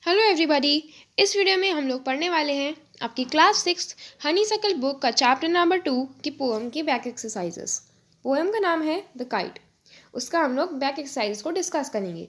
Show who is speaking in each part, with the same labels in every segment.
Speaker 1: Hello everybody. इस video में हम लोग पढ़ने वाले हैं आपकी क्लास 6 हनीसकल बुक का चैप्टर नंबर 2 की पोएम की बैक एक्सरसाइजेस। पोएम का नाम है द काइट। उसका हम लोग बैक एक्सरसाइज को डिस्कस करेंगे।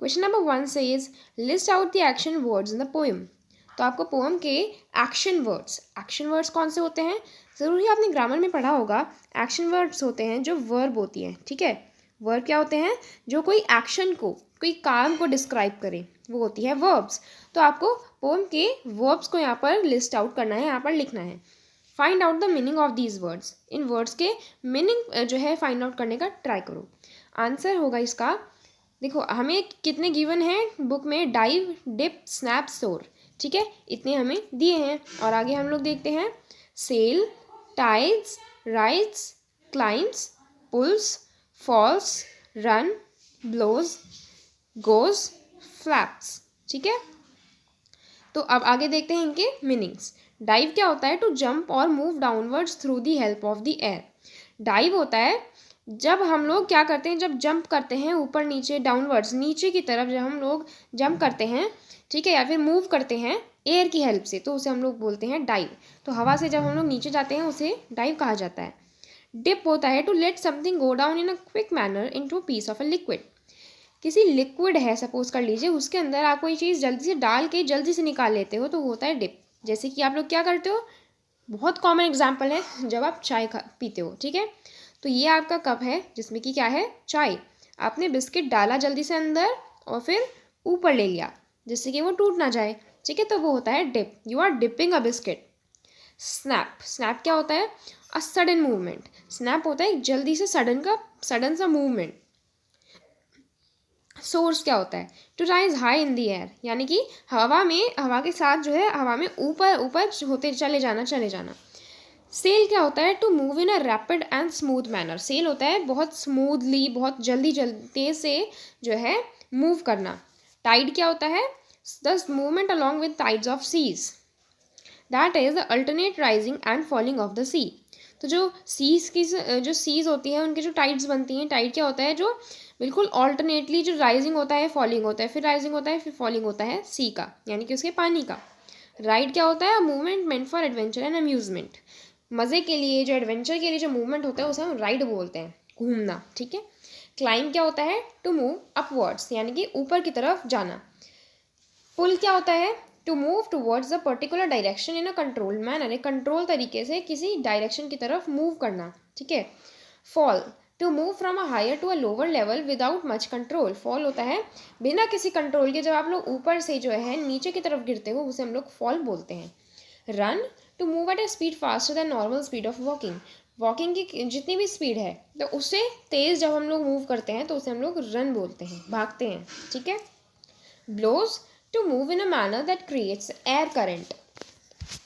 Speaker 1: क्वेश्चन नंबर 1 से is list out the action words in the poem. तो आपको पोएम के एक्शन वर्ड्स कौन से होते हैं? ज़रूरी आपने ग्रामर में पढ़ा होगा। एक्शन वर्ड्स होते हैं जो वर्ब होती हैं, ठीक है। वर्ब क्या होते हैं? जो कोई एक्शन को, कोई काम को डिस्क्राइब करे, वो होती है वर्ब्स। तो आपको पोएम के वर्ब्स को यहाँ पर लिस्ट आउट करना है, यहाँ पर लिखना है। Find out the meaning of these words. In words के मीनिंग जो है फाइंड आउट करने का ट्राई करो। आंसर होगा इसका, देखो हमें कितने गिवन हैं बुक में, डाइव, डिप, स्नैप, सोर, ठीक है, इतने हमें दिए हैं। और आगे हम लोग देखते हैं sail, tides, rides, climbs, pulls, falls, run, blows, goes, flaps, ठीक है। तो अब आगे देखते हैं इनके मीनिंग्स। डाइव क्या होता है? टू जंप और move downwards through the help of the air. Dive होता है जब हम लोग क्या करते हैं, जब जंप करते हैं ऊपर नीचे, डाउनवर्ड्स नीचे की तरफ जब हम लोग जंप करते हैं, ठीक है, या फिर मूव करते हैं एयर की हेल्प से, तो उसे हम लोग बोलते हैं डाइव। तो हवा से जब हम लोग नीचे जाते हैं उसे डाइव कहा जाता है। डिप होता है to let something go down in a quick manner into a piece of a liquid. किसी लिक्विड है, सपोज कर लीजिए, उसके अंदर आप कोई चीज़ जल्दी से डाल के जल्दी से निकाल लेते हो, तो वो होता है डिप। जैसे कि आप लोग क्या करते हो, बहुत कॉमन एग्जांपल है, जब आप चाय पीते हो, ठीक है, तो ये आपका कप है जिसमें कि क्या है, चाय। आपने बिस्किट डाला जल्दी से अंदर और फिर ऊपर ले लिया जिससे कि वो टूट ना जाए, ठीक है, तो वो होता है dip. You are dipping a biscuit. Snap क्या होता है? A sudden movement. स्नैप होता है जल्दी से सडन सा मूवमेंट। सोर्स क्या होता है? To rise high in the air, यानी कि हवा के साथ जो है हवा में ऊपर ऊपर होते चले जाना। सेल क्या होता है? To move in a rapid and smooth manner. Sail होता है बहुत स्मूथली, बहुत जल्दी तेज से जो है मूव करना। टाइड क्या होता है? The movement along with tides of seas, that is the alternate rising and falling of the sea. तो जो सीज होती है उनकी जो टाइड्स बनती हैं, टाइड क्या होता है? जो बिल्कुल ऑल्टरनेटली जो राइजिंग होता है, फॉलिंग होता है, फिर राइजिंग होता है, फिर फॉलिंग होता है सी का, यानी कि उसके पानी का। राइड क्या होता है? Movement meant for adventure and amusement. मज़े के लिए, जो एडवेंचर के लिए जो मूवमेंट होता है उसे हम राइड बोलते हैं, घूमना, ठीक है। क्लाइंब क्या होता है? टू मूव अपवर्ड्स, यानी कि ऊपर की तरफ जाना। पुल क्या होता है? To move towards a particular direction in a control manner, एक कंट्रोल तरीके से किसी डायरेक्शन की तरफ मूव करना, ठीक है। Fall to move from a higher to a lower level without much control. Fall होता है बिना किसी कंट्रोल के, जब आप लोग ऊपर से जो है नीचे की तरफ गिरते हो उसे हम लोग फॉल बोलते हैं। Run to move at a speed faster than normal speed of walking. Walking की जितनी भी स्पीड है तो उससे तेज़ जब हम लोग मूव करते हैं तो उसे हम लोग रन बोलते हैं, भागते हैं, ठीक है। Blows to move in a manner that creates air current.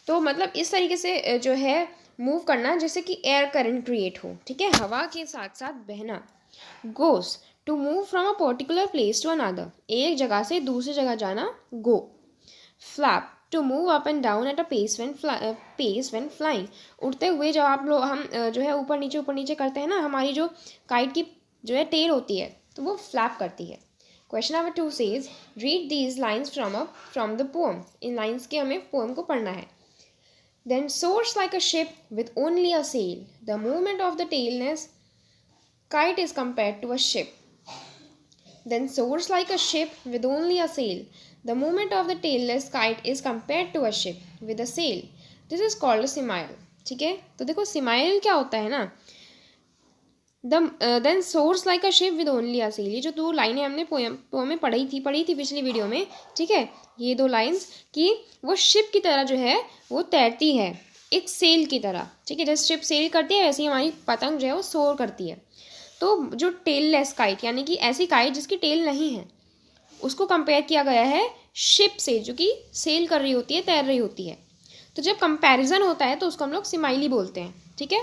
Speaker 1: तो मतलब इस तरीके से जो है मूव करना जैसे कि एयर करंट क्रिएट हो, ठीक है, हवा के साथ साथ बहना। Goes to move from a particular place to another, एक जगह से दूसरी जगह जाना, go. Flap to move up and down at a pace when flying. उड़ते हुए जब हम जो है ऊपर नीचे करते हैं ना, हमारी जो काइट की जो है टेल होती है तो वो फ्लैप करती है। Question number 2 says read these lines from the poem. In lines के हमें पोएम को पढ़ना है। Then soars like a ship with only a sail. The movement of the tailless kite is compared to a ship. Then soars like a ship with only a sail. The movement of the tailless kite is compared to a ship with a sail. This is called a simile. ठीक है, तो देखो simile क्या होता है ना, then soars like a ship with only a sail. ये जो दो लाइनें हमने पोएम में पढ़ी थी पिछली वीडियो में, ठीक है, ये दो लाइन्स कि वो शिप की तरह जो है वो तैरती है एक सेल की तरह, ठीक है, जैसे शिप सेल करती है वैसे ही हमारी पतंग जो है वो सोर करती है। तो जो टेललेस काइट, यानी कि ऐसी काइट जिसकी टेल नहीं है, उसको कंपेयर किया गया है शिप से जो कि सेल कर रही होती है, तैर रही होती है। तो जब कंपैरिजन होता है तो उसको हम लोग सिमाइली बोलते हैं, ठीक है।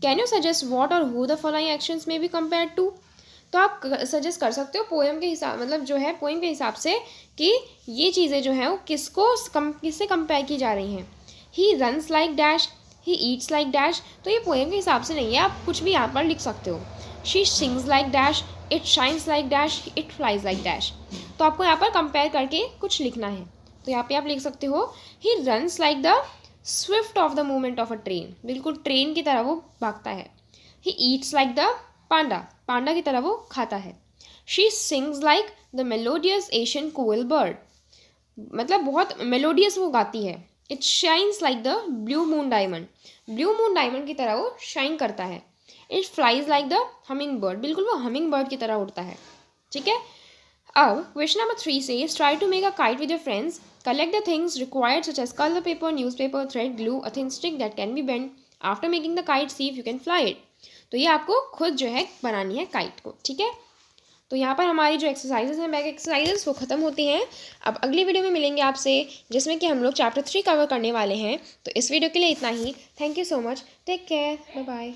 Speaker 1: कैन यू सजेस्ट व्हाट और हु द फॉलोइंग एक्शंस में बी कंपेयर टू। तो आप सजेस्ट कर सकते हो पोएम के हिसाब, मतलब जो है पोएम के हिसाब से कि ये चीज़ें जो हैं वो किससे कंपेयर की जा रही हैं। ही रन्स लाइक डैश, ही ईट्स लाइक डैश, तो ये पोएम के हिसाब से नहीं है, आप कुछ भी यहाँ पर लिख सकते हो। She sings like dash, it shines like dash, it flies like dash. तो आपको यहाँ पर कंपेयर करके कुछ लिखना है। तो यहाँ पे आप लिख सकते हो he runs like the swift of the movement of a train, बिल्कुल ट्रेन की तरह वो भागता है। He eats like the panda, panda की तरह वो खाता है। She sings like the melodious Asian koel bird, मतलब बहुत मेलोडियस वो गाती है। It shines like the blue moon diamond, blue moon diamond की तरह वो शाइन करता है। It flies like the hummingbird, बिल्कुल वो हमिंग बर्ड की तरह उड़ता है। ठीक है। अब question number 3 says try to make a kite with your friends. Collect the things required such as color paper, newspaper, thread, glue, a thin stick that can be bent. After making the kite, see if you can fly it. तो ये आपको खुद जो है बनानी है kite को। ठीक है। तो यहाँ पर हमारी जो एक्सरसाइजेस हैं बैक एक्सरसाइजेस वो ख़त्म होती हैं। अब अगली वीडियो में मिलेंगे आपसे जिसमें कि हम लोग चैप्टर 3 कवर करने वाले हैं। तो इस वीडियो के लिए इतना ही। Thank you so much. Take care. Bye bye.